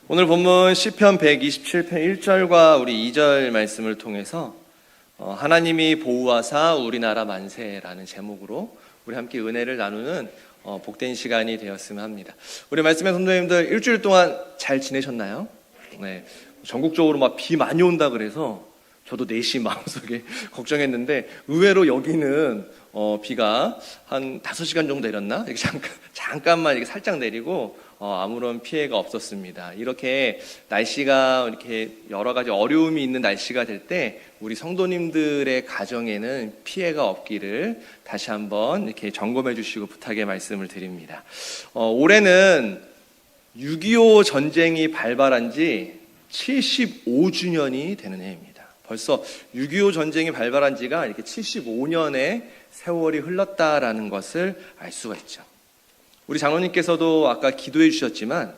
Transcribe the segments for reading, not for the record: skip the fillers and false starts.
오늘 본문 시편 127편 1절과 우리 2절 말씀을 통해서 하나님이 보호하사 우리나라 만세라는 제목으로 우리 함께 은혜를 나누는 복된 시간이 되었으면 합니다. 우리 말씀의 성도님들 일주일 동안 잘 지내셨나요? 네, 전국적으로 막 비 많이 온다 그래서 저도 내심 마음속에 걱정했는데 의외로 여기는 비가 한 5시간 정도 내렸나? 이렇게 잠깐만 이렇게 살짝 내리고 아무런 피해가 없었습니다. 이렇게 날씨가 이렇게 여러 가지 어려움이 있는 날씨가 될 때 우리 성도님들의 가정에는 피해가 없기를 다시 한번 이렇게 점검해 주시고 부탁의 말씀을 드립니다. 올해는 6.25 전쟁이 발발한 지 75주년이 되는 해입니다. 벌써 6.25 전쟁이 발발한 지가 이렇게 75년의 세월이 흘렀다라는 것을 알 수가 있죠. 우리 장로님께서도 아까 기도해 주셨지만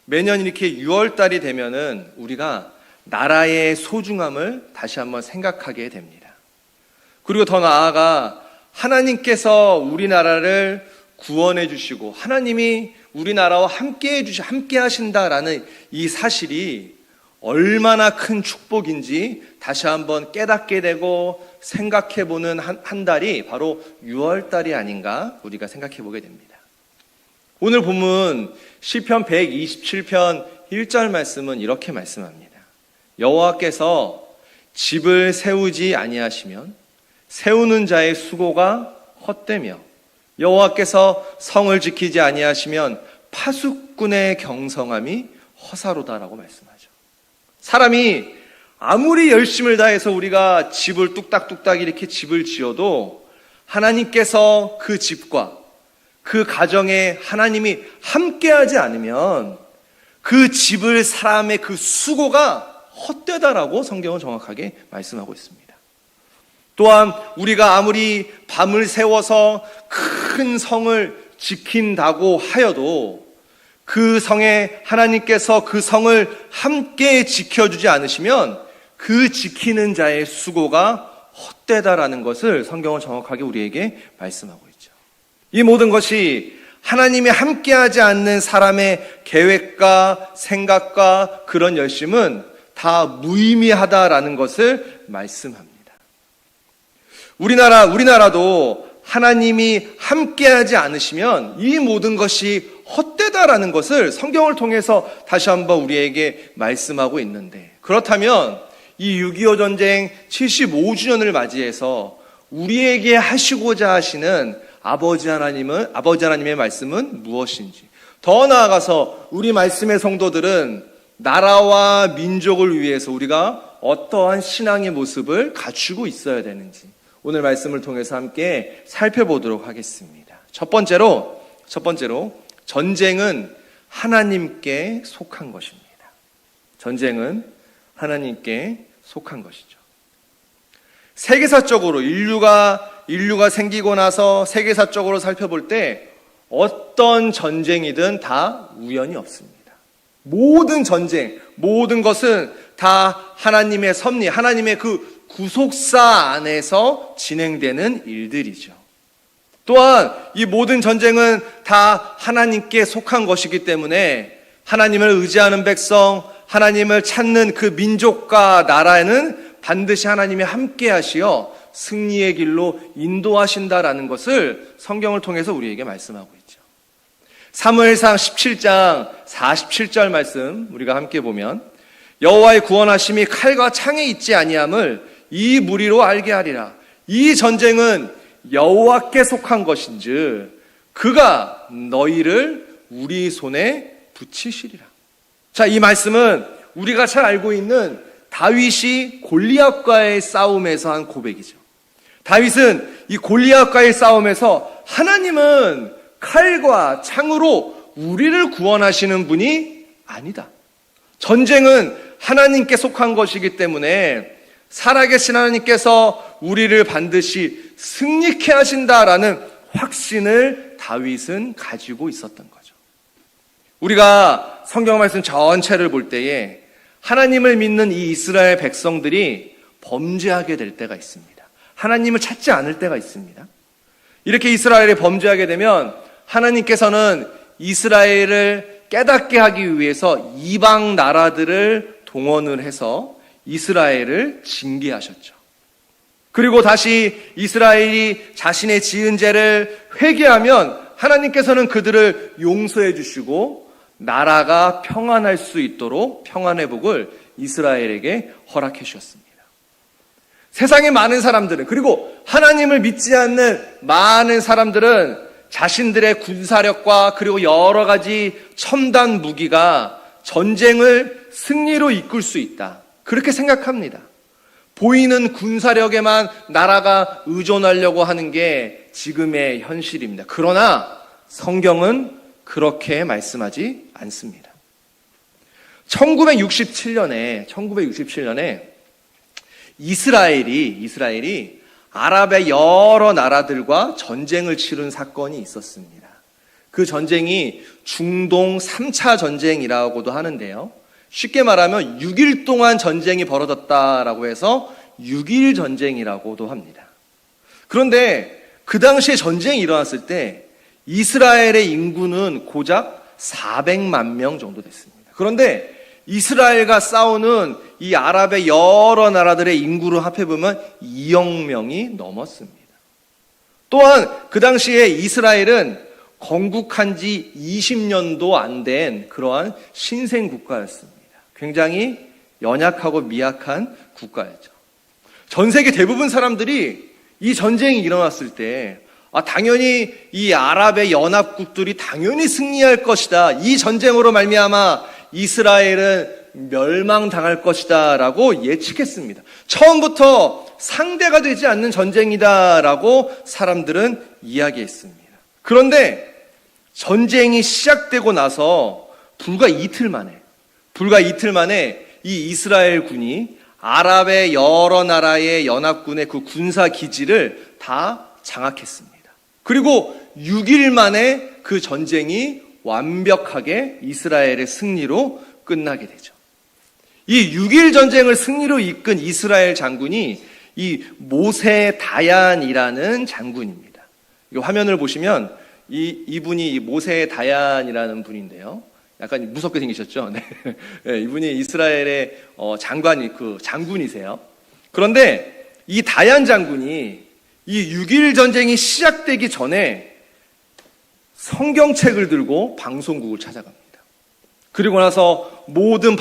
매년 이렇게 6월달이 되면은 우리가 나라의 소중함을 다시 한번 생각하게 됩니다. 그리고 더 나아가 하나님께서 우리나라를 구원해 주시고 하나님이 우리나라와 함께 하신다라는 이 사실이 얼마나 큰 축복인지 다시 한번 깨닫게 되고 생각해 보는 한 달이 바로 6월달이 아닌가 우리가 생각해 보게 됩니다. 오늘 본문 시편 127편 1절 말씀은 이렇게 말씀합니다. 여호와께서 집을 세우지 아니하시면 세우는 자의 수고가 헛되며 여호와께서 성을 지키지 아니하시면 파수꾼의 경성함이 허사로다라고 말씀하죠. 사람이 아무리 열심을 다해서 우리가 집을 뚝딱뚝딱 이렇게 집을 지어도 하나님께서 그 집과 그 가정에 하나님이 함께하지 않으면 그 집을 사람의 그 수고가 헛되다라고 성경은 정확하게 말씀하고 있습니다. 또한 우리가 아무리 밤을 새워서 큰 성을 지킨다고 하여도 그 성에 하나님께서 그 성을 함께 지켜주지 않으시면 그 지키는 자의 수고가 헛되다라는 것을 성경은 정확하게 우리에게 말씀하고 있죠. 이 모든 것이 하나님이 함께하지 않는 사람의 계획과 생각과 그런 열심은 다 무의미하다라는 것을 말씀합니다. 우리나라도 하나님이 함께하지 않으시면 이 모든 것이 헛되다라는 것을 성경을 통해서 다시 한번 우리에게 말씀하고 있는데, 그렇다면 이 6.25 전쟁 75주년을 맞이해서 우리에게 하시고자 하시는 아버지 하나님의 말씀은 무엇인지, 더 나아가서 우리 말씀의 성도들은 나라와 민족을 위해서 우리가 어떠한 신앙의 모습을 갖추고 있어야 되는지 오늘 말씀을 통해서 함께 살펴보도록 하겠습니다. 첫 번째로 전쟁은 하나님께 속한 것입니다. 전쟁은 하나님께 속한 것이죠. 세계사적으로 인류가 생기고 나서 세계사적으로 살펴볼 때 어떤 전쟁이든 다 우연이 없습니다. 모든 전쟁, 모든 것은 다 하나님의 섭리, 하나님의 그 구속사 안에서 진행되는 일들이죠. 또한 이 모든 전쟁은 다 하나님께 속한 것이기 때문에 하나님을 의지하는 백성, 하나님을 찾는 그 민족과 나라에는 반드시 하나님이 함께 하시어 승리의 길로 인도하신다라는 것을 성경을 통해서 우리에게 말씀하고 있죠. 사무엘상 17장 47절 말씀 우리가 함께 보면 여호와의 구원하심이 칼과 창에 있지 아니함을 이 무리로 알게 하리라. 이 전쟁은 여호와께 속한 것인즉 그가 너희를 우리 손에 붙이시리라. 자, 이 말씀은 우리가 잘 알고 있는 다윗이 골리앗과의 싸움에서 한 고백이죠. 다윗은 이 골리앗과의 싸움에서 하나님은 칼과 창으로 우리를 구원하시는 분이 아니다. 전쟁은 하나님께 속한 것이기 때문에 살아계신 하나님께서 우리를 반드시 승리케 하신다라는 확신을 다윗은 가지고 있었던 거죠. 우리가 성경 말씀 전체를 볼 때에 하나님을 믿는 이 이스라엘 백성들이 범죄하게 될 때가 있습니다. 하나님을 찾지 않을 때가 있습니다. 이렇게 이스라엘이 범죄하게 되면 하나님께서는 이스라엘을 깨닫게 하기 위해서 이방 나라들을 동원을 해서 이스라엘을 징계하셨죠. 그리고 다시 이스라엘이 자신의 지은 죄를 회개하면 하나님께서는 그들을 용서해 주시고 나라가 평안할 수 있도록 평안의 복을 이스라엘에게 허락해 주셨습니다. 세상의 많은 사람들은, 그리고 하나님을 믿지 않는 많은 사람들은 자신들의 군사력과 그리고 여러 가지 첨단 무기가 전쟁을 승리로 이끌 수 있다, 그렇게 생각합니다. 보이는 군사력에만 나라가 의존하려고 하는 게 지금의 현실입니다. 그러나 성경은 그렇게 말씀하지 않습니다. 1967년에 이스라엘이 아랍의 여러 나라들과 전쟁을 치른 사건이 있었습니다. 그 전쟁이 중동 3차 전쟁이라고도 하는데요. 쉽게 말하면 6일 동안 전쟁이 벌어졌다라고 해서 6일 전쟁이라고도 합니다. 그런데 그 당시에 전쟁이 일어났을 때 이스라엘의 인구는 고작 400만 명 정도 됐습니다. 그런데 이스라엘과 싸우는 이 아랍의 여러 나라들의 인구를 합해보면 2억 명이 넘었습니다. 또한 그 당시에 이스라엘은 건국한 지 20년도 안 된 그러한 신생 국가였습니다. 굉장히 연약하고 미약한 국가였죠. 전 세계 대부분 사람들이 이 전쟁이 일어났을 때 당연히 이 아랍의 연합국들이 당연히 승리할 것이다, 이 전쟁으로 말미암아 이스라엘은 멸망당할 것이다 라고 예측했습니다. 처음부터 상대가 되지 않는 전쟁이다 라고 사람들은 이야기했습니다. 그런데 전쟁이 시작되고 나서 불과 이틀 만에 이 이스라엘 군이 아랍의 여러 나라의 연합군의 그 군사 기지를 다 장악했습니다. 그리고 6일 만에 그 전쟁이 완벽하게 이스라엘의 승리로 끝나게 되죠. 이 6일 전쟁을 승리로 이끈 이스라엘 장군이 이 모세 다얀이라는 장군입니다. 이 화면을 보시면 이분이 모세 다얀이라는 분인데요. 약간 무섭게 생기셨죠? 네. 네, 이분이 이스라엘의 장군이세요. 그런데 이 다얀 장군이 이 6일 전쟁이 시작되기 전에 성경책을 들고 방송국을 찾아갑니다. 그리고 나서 모든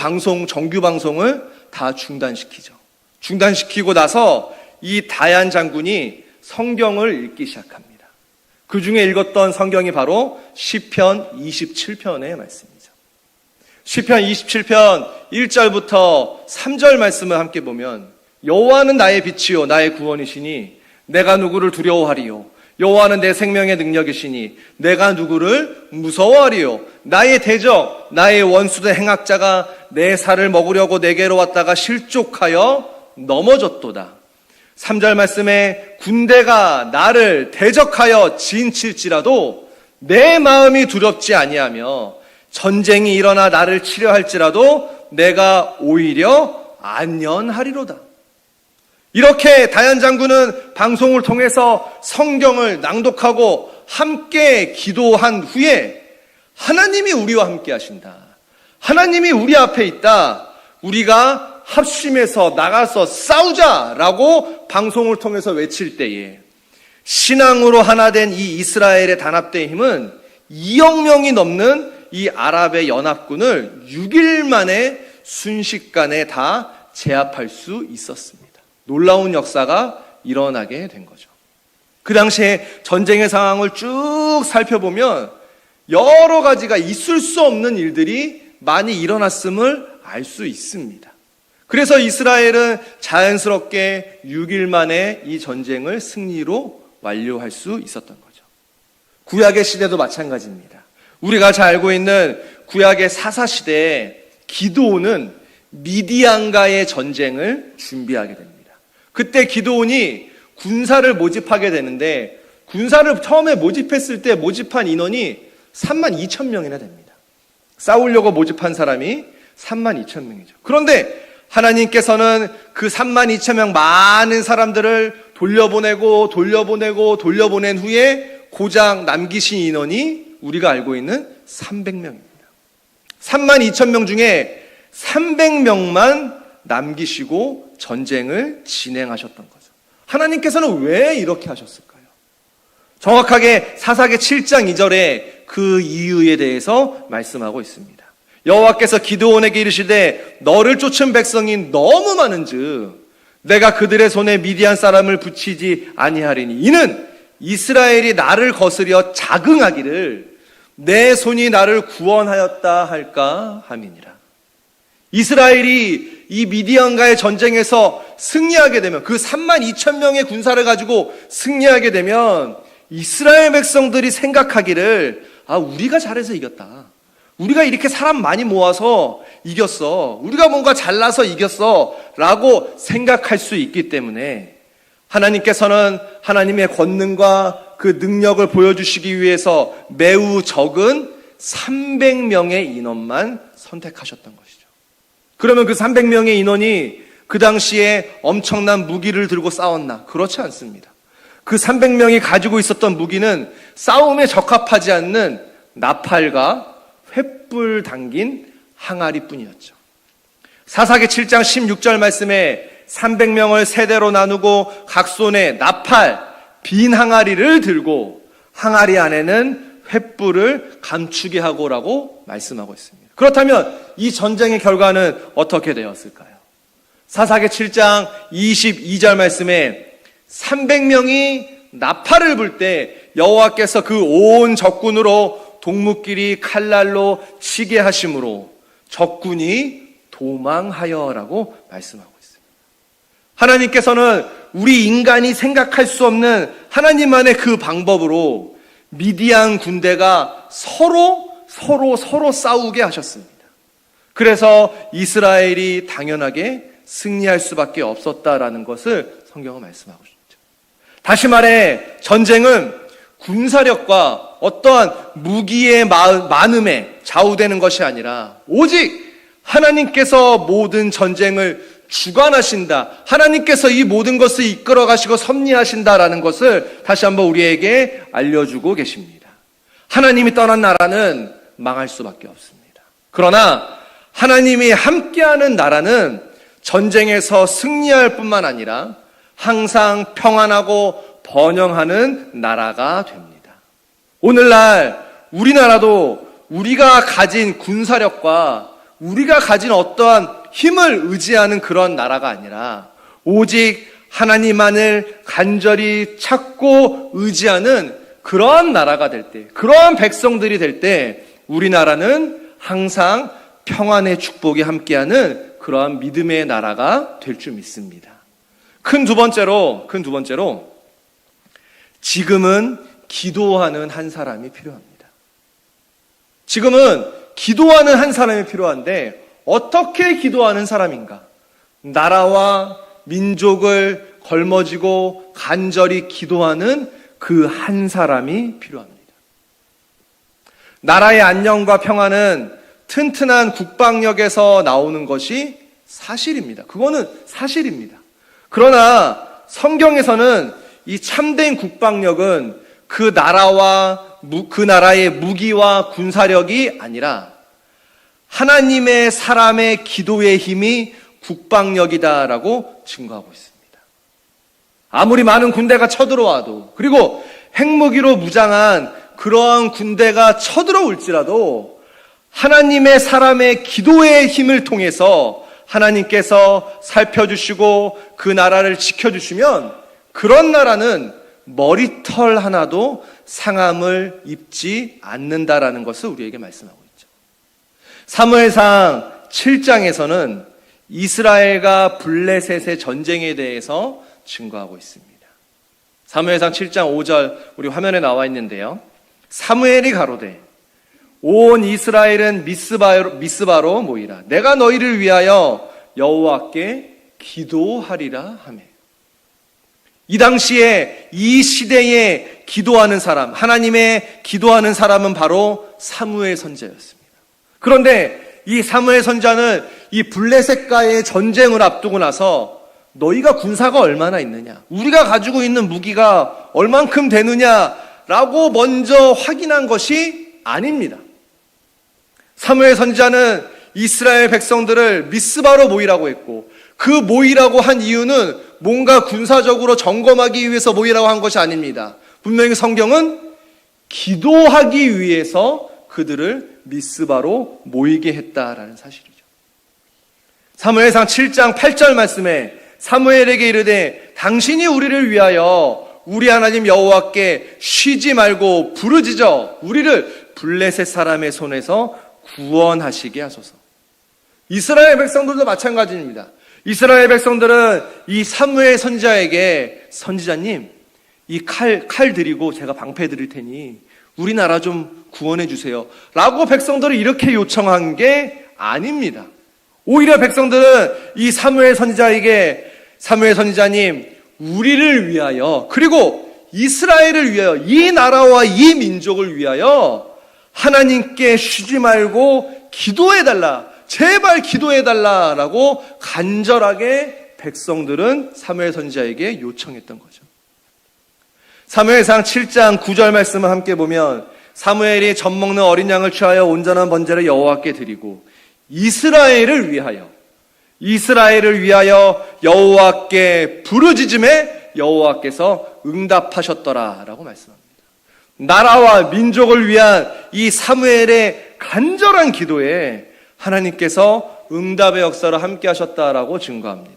정규 방송을 다 중단시키죠. 중단시키고 나서 이 다얀 장군이 성경을 읽기 시작합니다. 그 중에 읽었던 성경이 바로 시편 27편의 말씀이죠. 시편 27편 1절부터 3절 말씀을 함께 보면, 여호와는 나의 빛이요 나의 구원이시니 내가 누구를 두려워하리요. 여호와는 내 생명의 능력이시니 내가 누구를 무서워하리요. 나의 대적 나의 원수된 행악자가 내 살을 먹으려고 내게로 왔다가 실족하여 넘어졌도다. 3절 말씀에 군대가 나를 대적하여 진칠지라도 내 마음이 두렵지 아니하며 전쟁이 일어나 나를 치려 할지라도 내가 오히려 안연하리로다. 이렇게 다얀 장군은 방송을 통해서 성경을 낭독하고 함께 기도한 후에 하나님이 우리와 함께 하신다, 하나님이 우리 앞에 있다, 우리가 합심해서 나가서 싸우자라고 방송을 통해서 외칠 때에 신앙으로 하나 된 이 이스라엘의 단합된 힘은 2억 명이 넘는 이 아랍의 연합군을 6일 만에 순식간에 다 제압할 수 있었습니다. 놀라운 역사가 일어나게 된 거죠. 그 당시에 전쟁의 상황을 쭉 살펴보면 여러 가지가 있을 수 없는 일들이 많이 일어났음을 알 수 있습니다. 그래서 이스라엘은 자연스럽게 6일 만에 이 전쟁을 승리로 완료할 수 있었던 거죠. 구약의 시대도 마찬가지입니다. 우리가 잘 알고 있는 구약의 사사시대에 기드온은 미디안과의 전쟁을 준비하게 됩니다. 그때 기드온이 군사를 모집하게 되는데, 군사를 처음에 모집했을 때 모집한 인원이 32,000명이나 됩니다. 싸우려고 모집한 사람이 32,000명이죠. 그런데 하나님께서는 그 32,000명 많은 사람들을 돌려보낸 후에 고작 남기신 인원이 우리가 알고 있는 300명입니다. 32,000명 중에 300명만 남기시고 전쟁을 진행하셨던 거죠. 하나님께서는 왜 이렇게 하셨을까요? 정확하게 사사기 7장 2절에 그 이유에 대해서 말씀하고 있습니다. 여호와께서 기드온에게 이르시되 너를 쫓은 백성이 너무 많은즉 내가 그들의 손에 미디안 사람을 붙이지 아니하리니 이는 이스라엘이 나를 거스려 자긍하기를 내 손이 나를 구원하였다 할까 함이니라. 이스라엘이 이 미디안과의 전쟁에서 승리하게 되면, 그 32,000명의 군사를 가지고 승리하게 되면 이스라엘 백성들이 생각하기를 우리가 잘해서 이겼다, 우리가 이렇게 사람 많이 모아서 이겼어, 우리가 뭔가 잘나서 이겼어 라고 생각할 수 있기 때문에 하나님께서는 하나님의 권능과 그 능력을 보여주시기 위해서 매우 적은 300명의 인원만 선택하셨던 것이죠. 그러면 그 300명의 인원이 그 당시에 엄청난 무기를 들고 싸웠나? 그렇지 않습니다. 그 300명이 가지고 있었던 무기는 싸움에 적합하지 않는 나팔과 횃불 담긴 항아리뿐이었죠. 사사기 7장 16절 말씀에 300명을 세대로 나누고 각 손에 나팔, 빈 항아리를 들고 항아리 안에는 횃불을 감추게 하고라고 말씀하고 있습니다. 그렇다면 이 전쟁의 결과는 어떻게 되었을까요? 사사기 7장 22절 말씀에 300명이 나팔을 불 때 여호와께서 그 온 적군으로 동무끼리 칼날로 치게 하심으로 적군이 도망하여라고 말씀하고 있습니다. 하나님께서는 우리 인간이 생각할 수 없는 하나님만의 그 방법으로 미디안 군대가 서로 싸우게 하셨습니다. 그래서 이스라엘이 당연하게 승리할 수밖에 없었다라는 것을 성경은 말씀하고 있죠. 다시 말해 전쟁은 군사력과 어떠한 무기의 많음에 좌우되는 것이 아니라 오직 하나님께서 모든 전쟁을 주관하신다, 하나님께서 이 모든 것을 이끌어 가시고 섭리하신다라는 것을 다시 한번 우리에게 알려주고 계십니다. 하나님이 떠난 나라는 망할 수밖에 없습니다. 그러나 하나님이 함께하는 나라는 전쟁에서 승리할 뿐만 아니라 항상 평안하고 번영하는 나라가 됩니다. 오늘날 우리나라도 우리가 가진 군사력과 우리가 가진 어떠한 힘을 의지하는 그런 나라가 아니라 오직 하나님만을 간절히 찾고 의지하는 그러한 나라가 될 때, 그러한 백성들이 될 때 우리나라는 항상 평안의 축복이 함께하는 그러한 믿음의 나라가 될 줄 믿습니다. 큰 두 번째로 지금은 기도하는 한 사람이 필요합니다. 지금은 기도하는 한 사람이 필요한데 어떻게 기도하는 사람인가? 나라와 민족을 걸머쥐고 간절히 기도하는 그 한 사람이 필요합니다. 나라의 안녕과 평안은 튼튼한 국방력에서 나오는 것이 사실입니다. 그거는 사실입니다. 그러나 성경에서는 이 참된 국방력은 그 나라의 무기와 군사력이 아니라 하나님의 사람의 기도의 힘이 국방력이다라고 증거하고 있습니다. 아무리 많은 군대가 쳐들어와도, 그리고 핵무기로 무장한 그러한 군대가 쳐들어올지라도 하나님의 사람의 기도의 힘을 통해서 하나님께서 살펴주시고 그 나라를 지켜주시면 그런 나라는 머리털 하나도 상함을 입지 않는다라는 것을 우리에게 말씀하고 있죠. 사무엘상 7장에서는 이스라엘과 블레셋의 전쟁에 대해서 증거하고 있습니다. 사무엘상 7장 5절 우리 화면에 나와 있는데요. 사무엘이 가로되 온 이스라엘은 미스바로 모이라. 내가 너희를 위하여 여호와께 기도하리라 하며. 이 당시에 이 시대에 기도하는 사람, 하나님의 기도하는 사람은 바로 사무엘 선지자였습니다. 그런데 이 사무엘 선지자는 이 블레셋과의 전쟁을 앞두고 나서 너희가 군사가 얼마나 있느냐, 우리가 가지고 있는 무기가 얼만큼 되느냐라고 먼저 확인한 것이 아닙니다. 사무엘 선지자는 이스라엘 백성들을 미스바로 모이라고 했고, 그 모이라고 한 이유는 뭔가 군사적으로 점검하기 위해서 모이라고 한 것이 아닙니다. 분명히 성경은 기도하기 위해서 그들을 미스바로 모이게 했다라는 사실이죠. 사무엘상 7장 8절 말씀에 사무엘에게 이르되 당신이 우리를 위하여 우리 하나님 여호와께 쉬지 말고 부르짖어 우리를 블레셋 사람의 손에서 구원하시게 하소서. 이스라엘 백성들도 마찬가지입니다. 이스라엘 백성들은 이 사무엘 선지자에게 선지자님, 이 칼 드리고 제가 방패 드릴 테니 우리나라 좀 구원해 주세요 라고 백성들을 이렇게 요청한 게 아닙니다. 오히려 백성들은 이 사무엘 선지자에게 사무엘 선지자님, 우리를 위하여 그리고 이스라엘을 위하여 이 나라와 이 민족을 위하여 하나님께 쉬지 말고 기도해달라, 제발 기도해달라라고 간절하게 백성들은 사무엘 선지자에게 요청했던 거죠. 사무엘상 7장 9절 말씀을 함께 보면 사무엘이 젖 먹는 어린 양을 취하여 온전한 번제를 여호와께 드리고 이스라엘을 위하여 여호와께 부르짖음에 여호와께서 응답하셨더라라고 말씀합니다. 나라와 민족을 위한 이 사무엘의 간절한 기도에 하나님께서 응답의 역사를 함께 하셨다라고 증거합니다.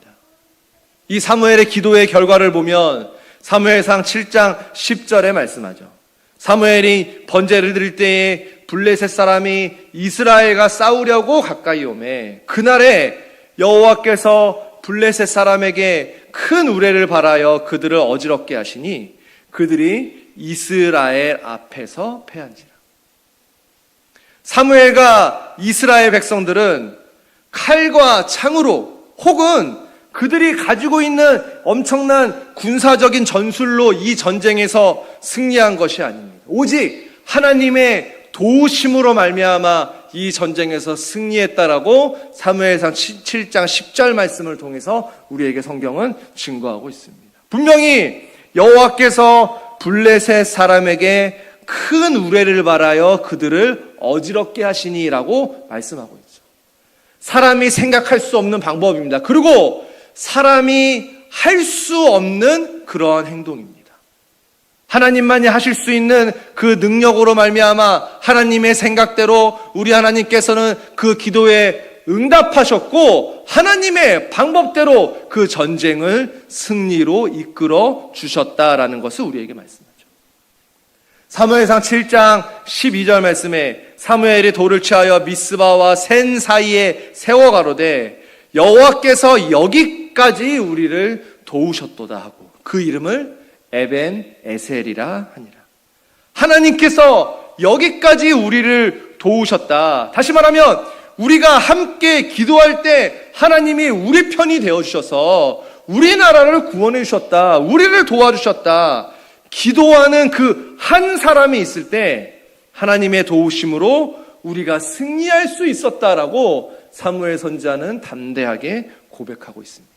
이 사무엘의 기도의 결과를 보면 사무엘상 7장 10절에 말씀하죠. 사무엘이 번제를 드릴 때에 블레셋 사람이 이스라엘과 싸우려고 가까이 오매 그날에 여호와께서 블레셋 사람에게 큰 우레를 발하여 그들을 어지럽게 하시니 그들이 이스라엘 앞에서 패한지라. 사무엘과 이스라엘 백성들은 칼과 창으로 혹은 그들이 가지고 있는 엄청난 군사적인 전술로 이 전쟁에서 승리한 것이 아닙니다. 오직 하나님의 도우심으로 말미암아 이 전쟁에서 승리했다라고 사무엘상 7장 10절 말씀을 통해서 우리에게 성경은 증거하고 있습니다. 분명히 여호와께서 블레셋 사람에게 큰 우레를 발하여 그들을 어지럽게 하시니라고 말씀하고 있죠. 사람이 생각할 수 없는 방법입니다. 그리고 사람이 할 수 없는 그러한 행동입니다. 하나님만이 하실 수 있는 그 능력으로 말미암아 하나님의 생각대로 우리 하나님께서는 그 기도에 응답하셨고 하나님의 방법대로 그 전쟁을 승리로 이끌어 주셨다라는 것을 우리에게 말씀하죠. 사무엘상 7장 12절 말씀에 사무엘이 돌을 취하여 미스바와 센 사이에 세워 가로되 여호와께서 여기까지 우리를 도우셨도다 하고 그 이름을 에벤 에셀이라 하니라. 하나님께서 여기까지 우리를 도우셨다. 다시 말하면 우리가 함께 기도할 때 하나님이 우리 편이 되어주셔서 우리나라를 구원해 주셨다. 우리를 도와주셨다. 기도하는 그 한 사람이 있을 때 하나님의 도우심으로 우리가 승리할 수 있었다라고 사무엘 선지자는 담대하게 고백하고 있습니다.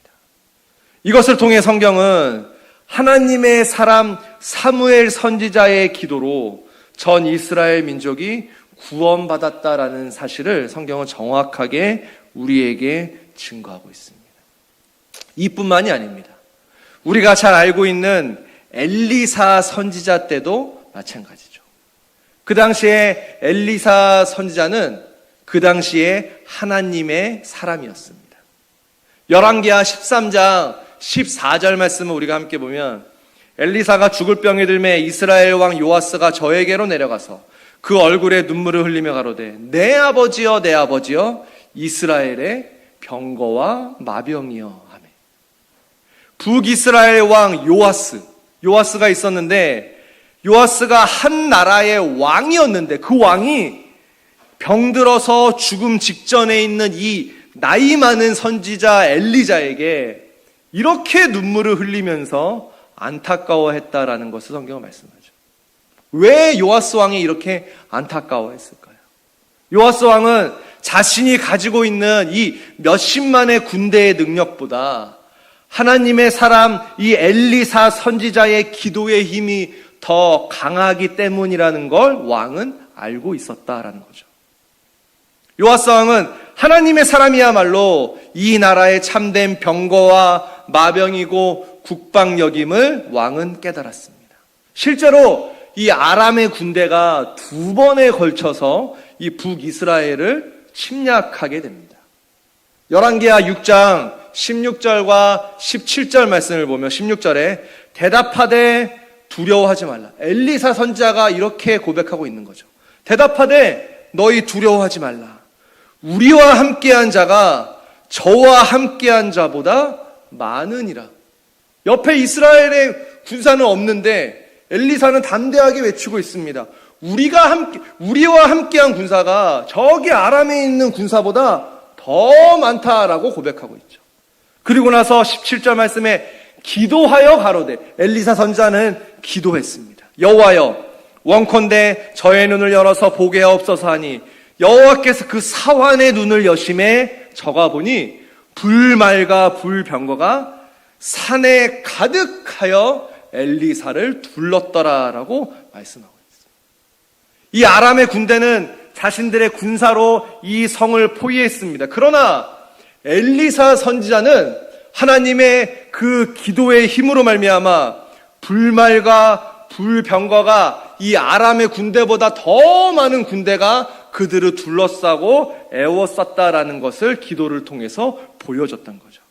이것을 통해 성경은 하나님의 사람 사무엘 선지자의 기도로 전 이스라엘 민족이 구원받았다라는 사실을 성경은 정확하게 우리에게 증거하고 있습니다. 이뿐만이 아닙니다. 우리가 잘 알고 있는 엘리사 선지자 때도 마찬가지죠. 그 당시에 엘리사 선지자는 그 당시에 하나님의 사람이었습니다. 열왕기하 13장 14절 말씀을 우리가 함께 보면 엘리사가 죽을 병이 들매 이스라엘 왕 요아스가 저에게로 내려가서 그 얼굴에 눈물을 흘리며 가로되 내 아버지여 내 아버지여 이스라엘의 병거와 마병이여 하매. 북이스라엘 왕 요아스가 있었는데 요아스가 한 나라의 왕이었는데 그 왕이 병들어서 죽음 직전에 있는 이 나이 많은 선지자 엘리자에게 이렇게 눈물을 흘리면서 안타까워했다라는 것을 성경은 말씀하죠. 왜 요아스 왕이 이렇게 안타까워했을까요? 요아스 왕은 자신이 가지고 있는 이 몇십만의 군대의 능력보다 하나님의 사람 이 엘리사 선지자의 기도의 힘이 더 강하기 때문이라는 걸 왕은 알고 있었다라는 거죠. 요아스 왕은 하나님의 사람이야말로 이 나라의 참된 병거와 마병이고 국방력임을 왕은 깨달았습니다. 실제로 이 아람의 군대가 2번에 걸쳐서 이 북이스라엘을 침략하게 됩니다. 열왕기하 6장 16절과 17절 말씀을 보면 16절에 대답하되 두려워하지 말라. 엘리사 선지자가 이렇게 고백하고 있는 거죠. 대답하되 너희 두려워하지 말라. 우리와 함께한 자가 저와 함께한 자보다 많으니라. 옆에 이스라엘의 군사는 없는데 엘리사는 담대하게 외치고 있습니다. 우리와 함께한 군사가 저기 아람에 있는 군사보다 더 많다라고 고백하고 있죠. 그리고 나서 17절 말씀에 기도하여 가로되, 엘리사 선지자는 기도했습니다. 여호와여, 원컨대 저의 눈을 열어서 보게 하옵소서 하니 여호와께서 그 사환의 눈을 여심해 저가 보니 불말과 불병거가 산에 가득하여 엘리사를 둘렀더라라고 말씀하고 있습니다. 이 아람의 군대는 자신들의 군사로 이 성을 포위했습니다. 그러나 엘리사 선지자는 하나님의 그 기도의 힘으로 말미암아 불말과 불병거가 이 아람의 군대보다 더 많은 군대가 그들을 둘러싸고 애워쌌다라는 것을 기도를 통해서 보여줬던 거죠.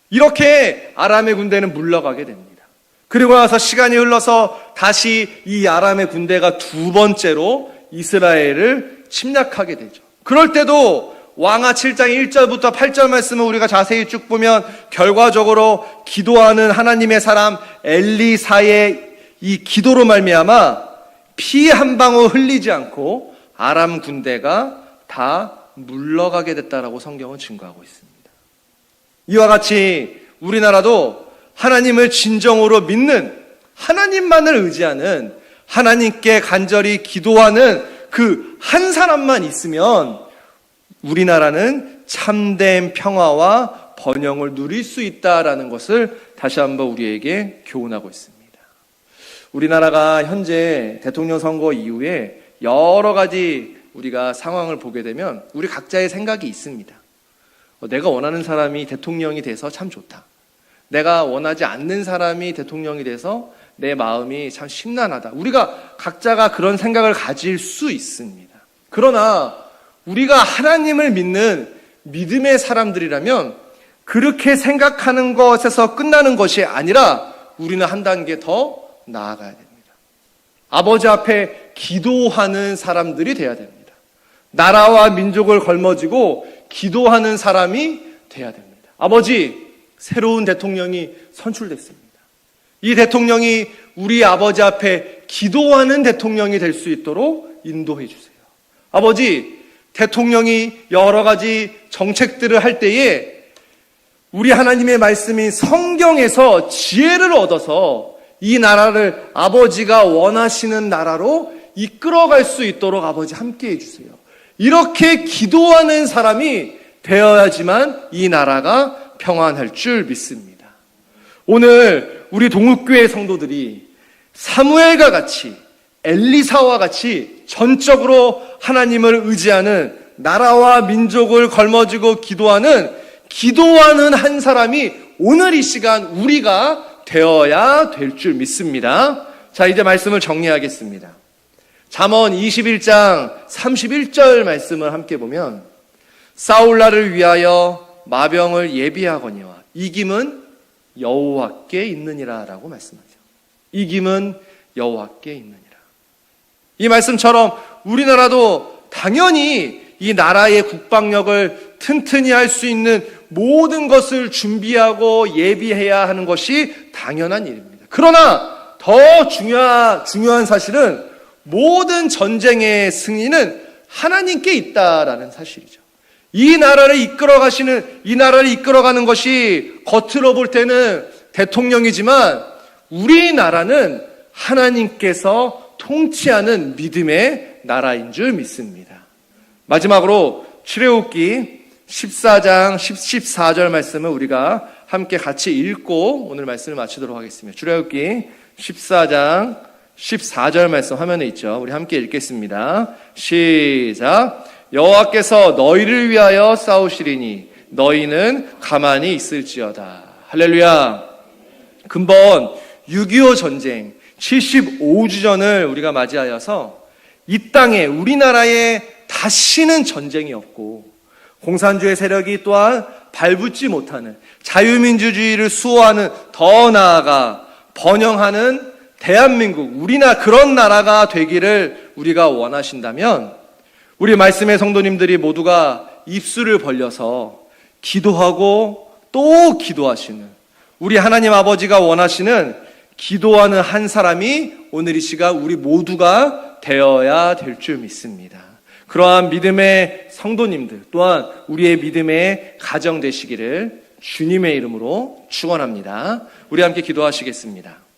이렇게 아람의 군대는 물러가게 됩니다. 그리고 나서 시간이 흘러서 다시 이 아람의 군대가 2번째로 이스라엘을 침략하게 되죠. 그럴 때도 왕하 7장 1절부터 8절 말씀을 우리가 자세히 쭉 보면 결과적으로 기도하는 하나님의 사람 엘리사의 이 기도로 말미암아 피 한 방울 흘리지 않고 아람 군대가 다 물러가게 됐다라고 성경은 증거하고 있습니다. 이와 같이 우리나라도 하나님을 진정으로 믿는, 하나님만을 의지하는, 하나님께 간절히 기도하는 그 한 사람만 있으면 우리나라는 참된 평화와 번영을 누릴 수 있다라는 것을 다시 한번 우리에게 교훈하고 있습니다. 우리나라가 현재 대통령 선거 이후에 여러 가지 우리가 상황을 보게 되면 우리 각자의 생각이 있습니다. 내가 원하는 사람이 대통령이 돼서 참 좋다. 내가 원하지 않는 사람이 대통령이 돼서 내 마음이 참 심란하다. 우리가 각자가 그런 생각을 가질 수 있습니다. 그러나 우리가 하나님을 믿는 믿음의 사람들이라면 그렇게 생각하는 것에서 끝나는 것이 아니라 우리는 한 단계 더 나아가야 됩니다. 아버지 앞에 기도하는 사람들이 돼야 됩니다. 나라와 민족을 걸머쥐고 기도하는 사람이 돼야 됩니다. 아버지, 새로운 대통령이 선출됐습니다. 이 대통령이 우리 아버지 앞에 기도하는 대통령이 될 수 있도록 인도해 주세요. 아버지, 대통령이 여러 가지 정책들을 할 때에 우리 하나님의 말씀인 성경에서 지혜를 얻어서 이 나라를 아버지가 원하시는 나라로 이끌어갈 수 있도록 아버지 함께 해주세요. 이렇게 기도하는 사람이 되어야지만 이 나라가 평안할 줄 믿습니다. 오늘 우리 동국교회 성도들이 사무엘과 같이, 엘리사와 같이 전적으로 하나님을 의지하는, 나라와 민족을 걸머쥐고 기도하는 한 사람이 오늘 이 시간 우리가 되어야 될 줄 믿습니다. 자, 이제 말씀을 정리하겠습니다. 잠언 21장 31절 말씀을 함께 보면 싸울날을 위하여 마병을 예비하거니와 이김은 여호와께 있느니라 라고 말씀하죠. 이김은 여호와께 있느니라. 이 말씀처럼 우리나라도 당연히 이 나라의 국방력을 튼튼히 할 수 있는 모든 것을 준비하고 예비해야 하는 것이 당연한 일입니다. 그러나 더 중요한 사실은 모든 전쟁의 승리는 하나님께 있다라는 사실이죠. 이 나라를 이끌어가는 것이 겉으로 볼 때는 대통령이지만 우리나라는 하나님께서 통치하는 믿음의 나라인 줄 믿습니다. 마지막으로 출애굽기 14장 14절 말씀을 우리가 함께 같이 읽고 오늘 말씀을 마치도록 하겠습니다. 출애굽기 14장 14절 말씀 화면에 있죠. 우리 함께 읽겠습니다. 시작. 여호와께서 너희를 위하여 싸우시리니 너희는 가만히 있을지어다. 할렐루야. 근본 6.25 전쟁 75주년을 우리가 맞이하여서 이 땅에 우리나라에 다시는 전쟁이 없고 공산주의 세력이 또한 발붙지 못하는 자유민주주의를 수호하는, 더 나아가 번영하는 대한민국, 우리나라, 그런 나라가 되기를 우리가 원하신다면 우리 말씀의 성도님들이 모두가 입술을 벌려서 기도하고 또 기도하시는, 우리 하나님 아버지가 원하시는 기도하는 한 사람이 오늘 이 시간 우리 모두가 되어야 될 줄 믿습니다. 그러한 믿음의 성도님들, 또한 우리의 믿음의 가정 되시기를 주님의 이름으로 축원합니다. 우리 함께 기도하시겠습니다.